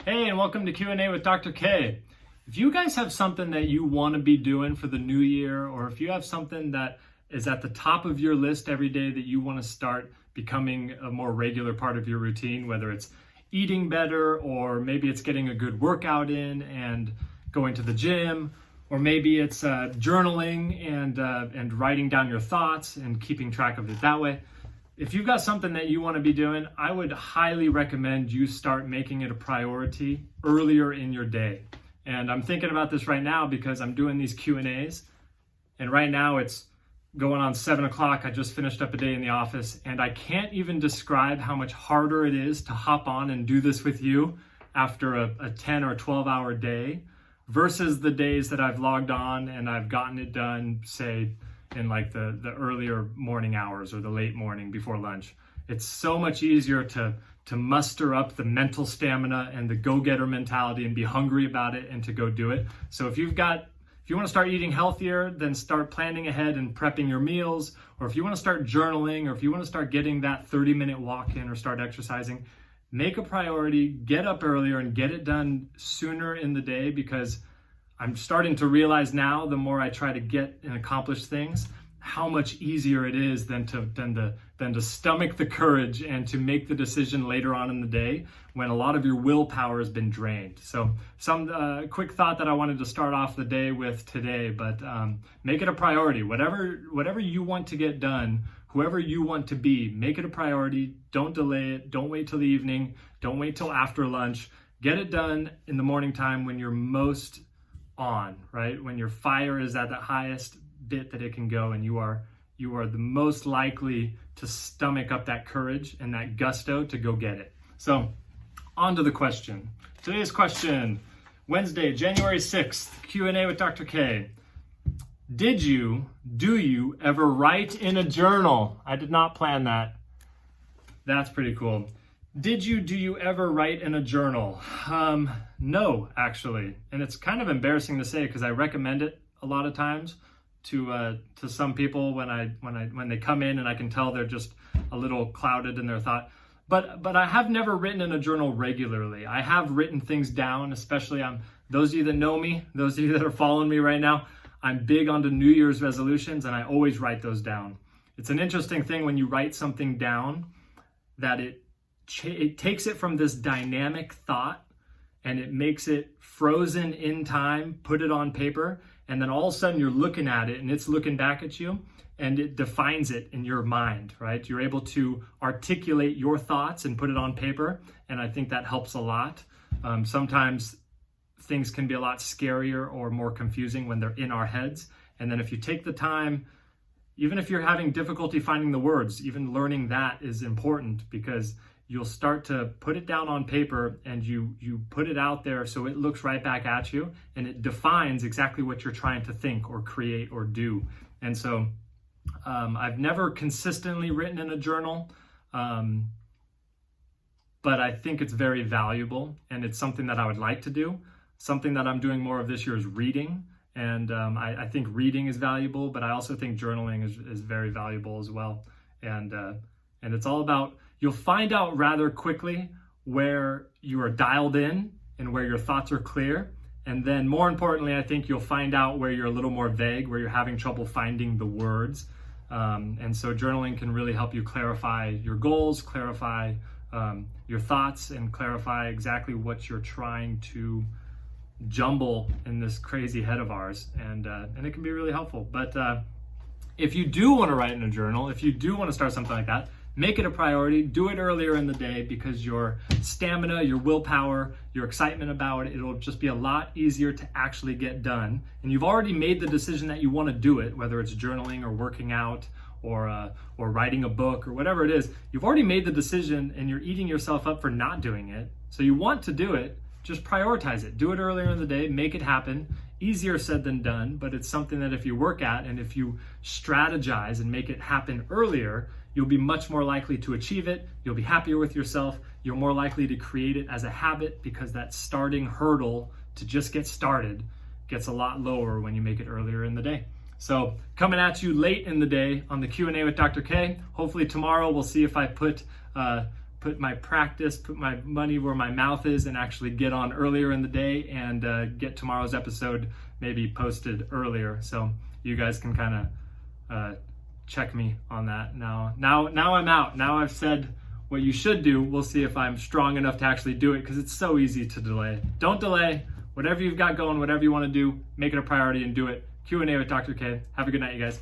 Hey, and welcome to Q&A with Dr. K. If you guys have something that you want to be doing for the new year, or if you have something that is at the top of your list every day that you want to start becoming a more regular part of your routine, whether it's eating better, or maybe it's getting a good workout in and going to the gym, or maybe it's journaling and writing down your thoughts and keeping track of it that way. If you've got something that you want to be doing, I would highly recommend you start making it a priority earlier in your day. And I'm thinking about this right now because I'm doing these Q&As, and right now it's going on 7 o'clock. I just finished up a day in the office, and I can't even describe how much harder it is to hop on and do this with you after a 10 or 12 hour day versus the days that I've logged on and I've gotten it done, say, in like the earlier morning hours or the late morning before lunch. It's so much easier to muster up the mental stamina and the go-getter mentality and be hungry about it and to go do it. So if you want to start eating healthier, then start planning ahead and prepping your meals. Or if you want to start journaling, or if you want to start getting that 30-minute walk in or start exercising, make a priority, get up earlier and get it done sooner in the day, because I'm starting to realize now, the more I try to get and accomplish things, how much easier it is than to stomach the courage and to make the decision later on in the day when a lot of your willpower has been drained. So some quick thought that I wanted to start off the day with today, but make it a priority. Whatever you want to get done, whoever you want to be, make it a priority. Don't delay it. Don't wait till the evening. Don't wait till after lunch. Get it done in the morning time when you're most on, right? When your fire is at the highest bit that it can go, and you are the most likely to stomach up that courage and that gusto to go get it. So on to the question. Today's question, Wednesday, January 6th, Q&A with Dr. K. Do you ever write in a journal? I did not plan that. That's pretty cool. Do you ever write in a journal? No, actually. And it's kind of embarrassing to say because I recommend it a lot of times to some people when they come in and I can tell they're just a little clouded in their thought. But I have never written in a journal regularly. I have written things down, especially on those of you that know me, those of you that are following me right now. I'm big onto New Year's resolutions, and I always write those down. It's an interesting thing when you write something down that it takes it from this dynamic thought and it makes it frozen in time, put it on paper, and then all of a sudden you're looking at it and it's looking back at you and it defines it in your mind, right? You're able to articulate your thoughts and put it on paper, and I think that helps a lot. Sometimes things can be a lot scarier or more confusing when they're in our heads, and then if you take the time, even if you're having difficulty finding the words, even learning that is important, because you'll start to put it down on paper and you put it out there so it looks right back at you and it defines exactly what you're trying to think or create or do. And so I've never consistently written in a journal, but I think it's very valuable and it's something that I would like to do. Something that I'm doing more of this year is reading. And I think reading is valuable, but I also think journaling is very valuable as well. And it's all about, you'll find out rather quickly where you are dialed in and where your thoughts are clear. And then more importantly, I think you'll find out where you're a little more vague, where you're having trouble finding the words. And so journaling can really help you clarify your goals, clarify your thoughts, and clarify exactly what you're trying to jumble in this crazy head of ours, and it can be really helpful. But if you do want to write in a journal, if you do want to start something like that, make it a priority. Do it earlier in the day, because your stamina, your willpower, your excitement about it, it'll just be a lot easier to actually get done. And you've already made the decision that you want to do it, whether it's journaling or working out or writing a book or whatever it is. You've already made the decision and you're eating yourself up for not doing it. So you want to do it. Just prioritize it. Do it earlier in the day. Make it happen. Easier said than done, but it's something that if you work at and if you strategize and make it happen earlier, you'll be much more likely to achieve it. You'll be happier with yourself. You're more likely to create it as a habit, because that starting hurdle to just get started gets a lot lower when you make it earlier in the day. So coming at you late in the day on the Q&A with Dr. K. Hopefully tomorrow we'll see if I put put my money where my mouth is and actually get on earlier in the day and get tomorrow's episode maybe posted earlier. So you guys can kind of check me on that. Now I'm out. Now I've said what you should do. We'll see if I'm strong enough to actually do it, because it's so easy to delay. Don't delay. Whatever you've got going, whatever you want to do, make it a priority and do it. Q&A with Dr. K. Have a good night, you guys.